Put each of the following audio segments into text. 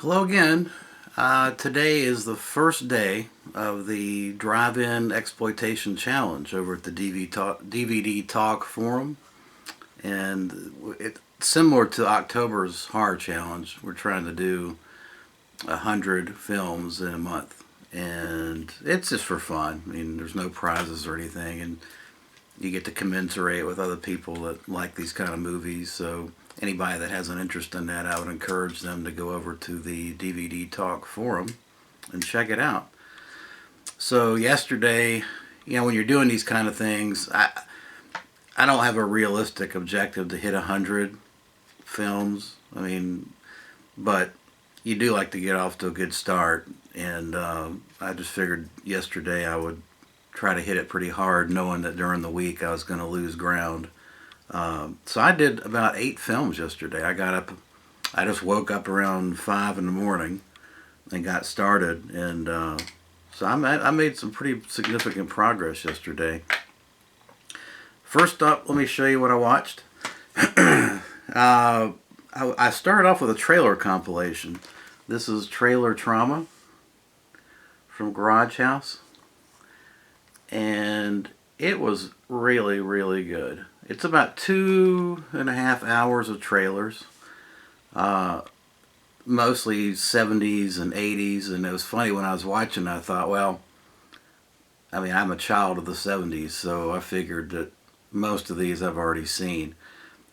Hello again. Today is the first day of the Drive-In Exploitation Challenge over at the DVD Talk forum, and it's similar to October's Horror Challenge. We're trying to do 100 films in a month, and it's just for fun. I mean, there's no prizes or anything, and you get to commensurate with other people that like these kind of movies. So anybody that has an interest in that, I would encourage them to go over to the DVD Talk forum and check it out. So yesterday, when you're doing these kind of things, I don't have a realistic objective to hit 100 films. I mean, but you do like to get off to a good start, and I just figured yesterday I would try to hit it pretty hard, knowing that during the week I was going to lose ground. So I did about 8 films yesterday. I just woke up around 5 in the morning and got started, and so I made some pretty significant progress yesterday. First up, let me show you what I watched. I started off with a trailer compilation. This is Trailer Trauma from Garage House, and it was really, really good. It's about 2.5 hours of trailers, mostly 70s and 80s, and it was funny when I was watching, I thought, well, I mean, I'm a child of the 70s, so I figured that most of these I've already seen.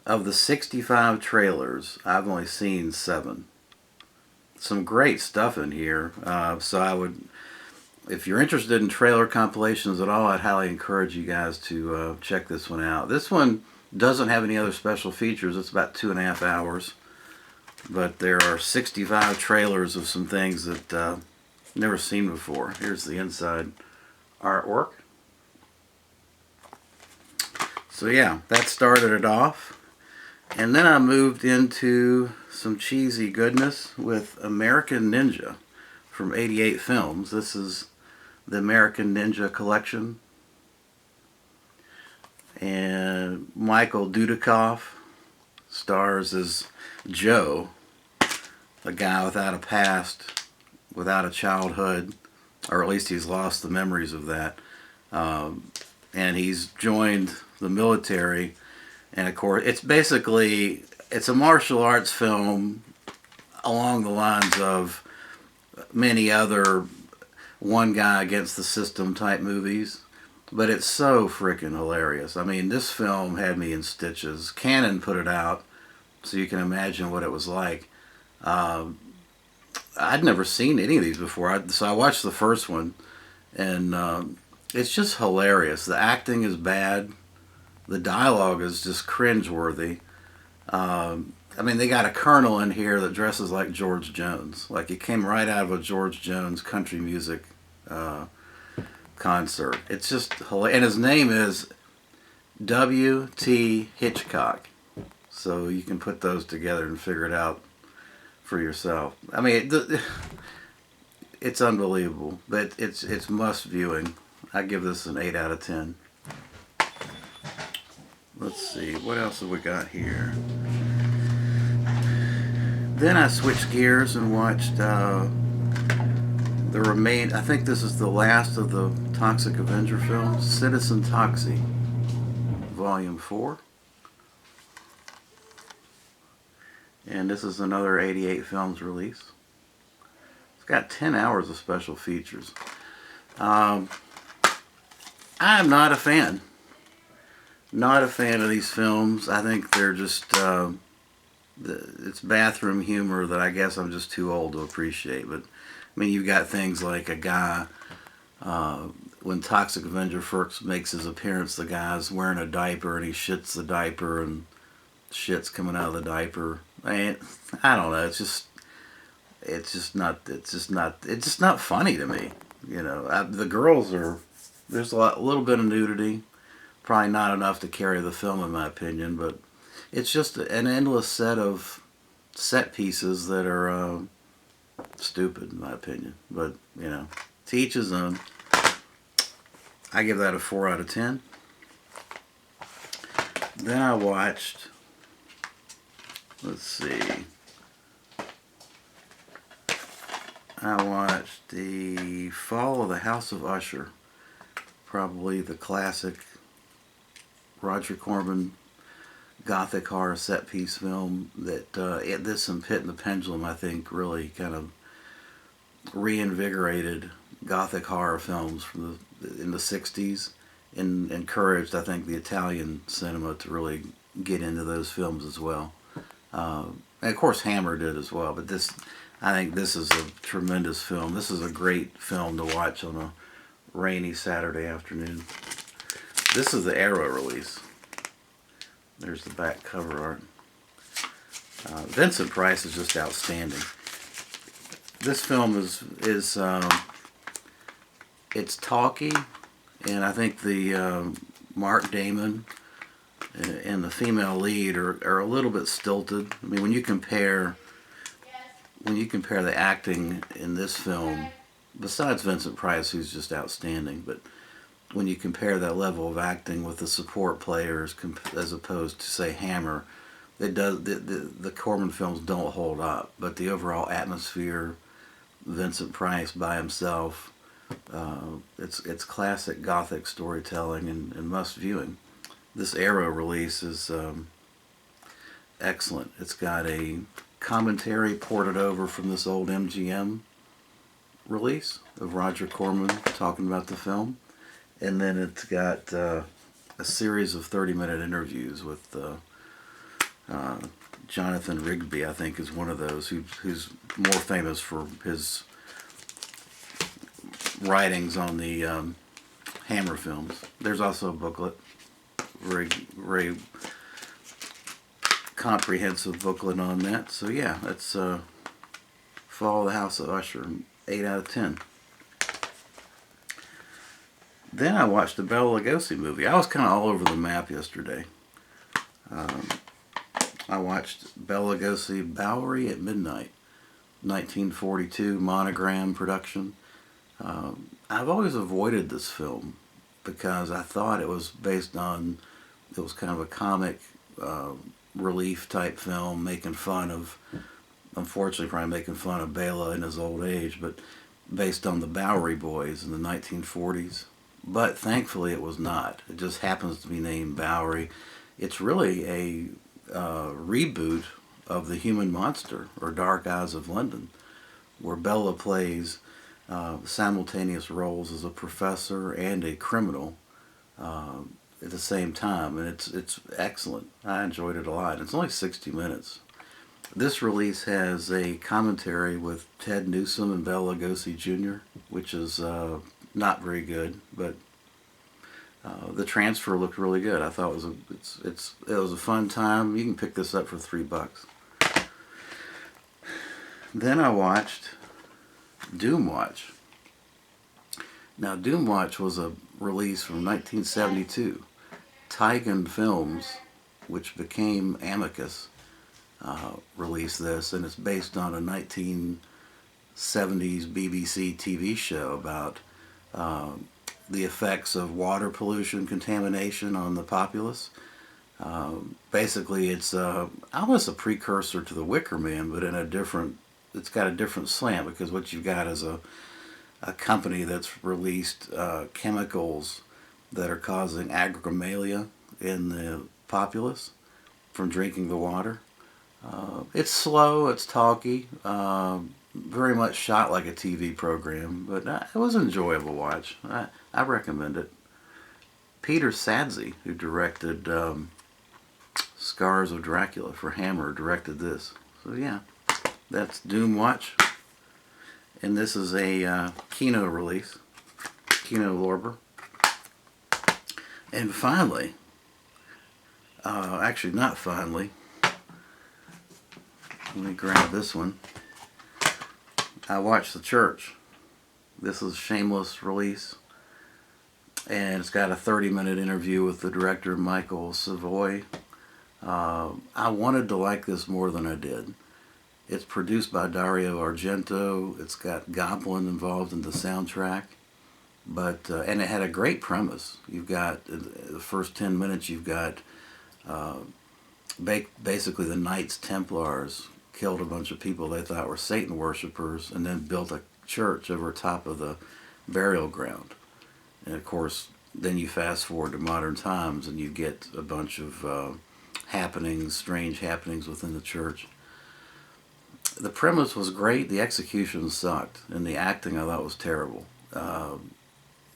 Of the 65 trailers, I've only seen 7. Some great stuff in here, so I would, if you're interested in trailer compilations at all, I'd highly encourage you guys to check this one out. This one doesn't have any other special features. It's about 2.5 hours, but there are 65 trailers of some things that I've never seen before. Here's the inside artwork. So yeah, that started it off. And then I moved into some cheesy goodness with American Ninja from 88 Films. This is the American Ninja collection. And Michael Dudikoff stars as Joe, a guy without a past, without a childhood, or at least he's lost the memories of that. And he's joined the military, and of course it's a martial arts film along the lines of many other one guy against the system type movies, but it's so freaking hilarious. I mean, this film had me in stitches. Canon put it out, so you can imagine what it was like. I'd never seen any of these before, so I watched the first one, and it's just hilarious. The acting is bad. The dialogue is just cringeworthy. I mean, they got a colonel in here that dresses like George Jones. Like, it came right out of a George Jones country music concert. It's just hilarious. And his name is W.T. Hitchcock. So you can put those together and figure it out for yourself. I mean, it's unbelievable, but it's must viewing. I give this an 8 out of 10. Let's see, what else have we got here? Then I switched gears and watched I think this is the last of the Toxic Avenger films, Citizen Toxie, Volume 4. And this is another 88 Films release. It's got 10 hours of special features. I'm not a fan. Not a fan of these films. I think they're just, it's bathroom humor that I guess I'm just too old to appreciate. But, I mean, you've got things like a guy when Toxic Avenger first makes his appearance, the guy's wearing a diaper and he shits the diaper and shit's coming out of the diaper. I don't know. It's just not funny to me. The girls are, there's a little bit of nudity, probably not enough to carry the film in my opinion, but it's just an endless set of set pieces that are stupid in my opinion. But to each his own. I give that a 4 out of 10. Then I watched, let's see, I watched The Fall of the House of Usher, probably the classic Roger Corman gothic horror set piece film that this and Pit and the Pendulum, I think, really kind of reinvigorated gothic horror films from in the 60s and encouraged, I think, the Italian cinema to really get into those films as well. And of course Hammer did as well, but I think this is a tremendous film. This is a great film to watch on a rainy Saturday afternoon. This is the Arrow release. There's the back cover art. Vincent Price is just outstanding. This film is it's talky, and I think the Mark Damon and the female lead are a little bit stilted. I mean, when you compare the acting in this film, besides Vincent Price, who's just outstanding, but when you compare that level of acting with the support players as opposed to, say, Hammer, the Corman films don't hold up. But the overall atmosphere, Vincent Price by himself, it's classic gothic storytelling and must viewing. This Arrow release is excellent. It's got a commentary ported over from this old MGM release of Roger Corman talking about the film, and then it's got a series of 30-minute interviews with Jonathan Rigby, I think, is one of those who's more famous for his writings on the Hammer films. There's also a booklet, very comprehensive booklet on that. So yeah, that's Fall of the House of Usher, 8 out of 10. Then I watched the Bela Lugosi movie. I was kind of all over the map yesterday. I watched Bela Lugosi Bowery at Midnight, 1942 Monogram production. I've always avoided this film because I thought it was kind of a comic relief type film, unfortunately probably making fun of Bela in his old age, but based on the Bowery Boys in the 1940s. But thankfully it was not. It just happens to be named Bowery. It's really a reboot of The Human Monster, or Dark Eyes of London, where Bela plays simultaneous roles as a professor and a criminal at the same time, and it's excellent. I enjoyed it a lot. It's only 60 minutes. This release has a commentary with Ted Newsom and Bela Lugosi Jr., which is not very good, but the transfer looked really good. I thought it was a fun time. You can pick this up for $3. Then I watched Doom Watch. Now, Doom Watch was a release from 1972. Tigan Films, which became Amicus, released this, and it's based on a 1970s BBC TV show about the effects of water pollution contamination on the populace. Basically, it's almost a precursor to The Wicker Man, but it's got a different slant, because what you've got is a company that's released chemicals that are causing agricomalia in the populace from drinking the water. It's slow, it's talky, very much shot like a TV program, but it was an enjoyable watch. I recommend it. Peter Sadzey, who directed Scars of Dracula for Hammer, directed this. So yeah, that's Doom Watch. And this is a Kino release. Kino Lorber. And finally, actually not finally, let me grab this one. I watched The Church. This is a shameless release. And it's got a 30-minute interview with the director, Michael Savoy. I wanted to like this more than I did. It's produced by Dario Argento. It's got Goblin involved in the soundtrack. But and it had a great premise. You've got, the first 10 minutes, you've got basically the Knights Templars killed a bunch of people they thought were Satan worshippers and then built a church over top of the burial ground. And of course, then you fast forward to modern times and you get a bunch of happenings, strange happenings within the church. The premise was great, the execution sucked, and the acting I thought was terrible.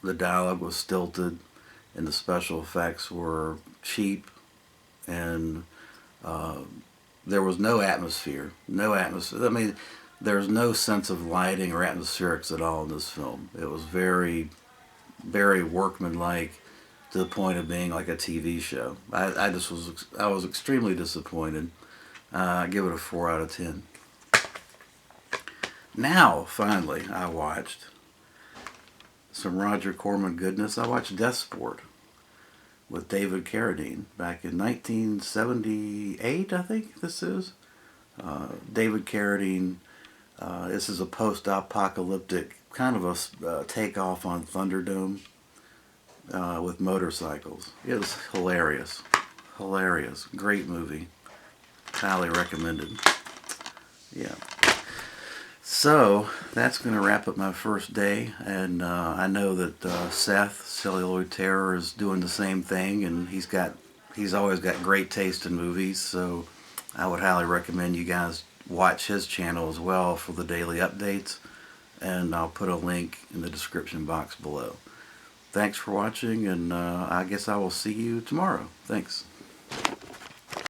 The dialogue was stilted, and the special effects were cheap, and there was no atmosphere. No atmosphere. I mean, there's no sense of lighting or atmospherics at all in this film. It was very, very workmanlike to the point of being like a TV show. I was extremely disappointed. I give it a 4 out of 10. Now, finally, I watched some Roger Corman goodness. I watched Death Sport with David Carradine back in 1978, I think this is. David Carradine, this is a post-apocalyptic kind of a takeoff on Thunderdome with motorcycles. It was hilarious. Hilarious. Great movie. Highly recommended. Yeah. So, that's going to wrap up my first day, and I know that Seth, Celluloid Terror, is doing the same thing, and he's always got great taste in movies, so I would highly recommend you guys watch his channel as well for the daily updates, and I'll put a link in the description box below. Thanks for watching, and I guess I will see you tomorrow. Thanks.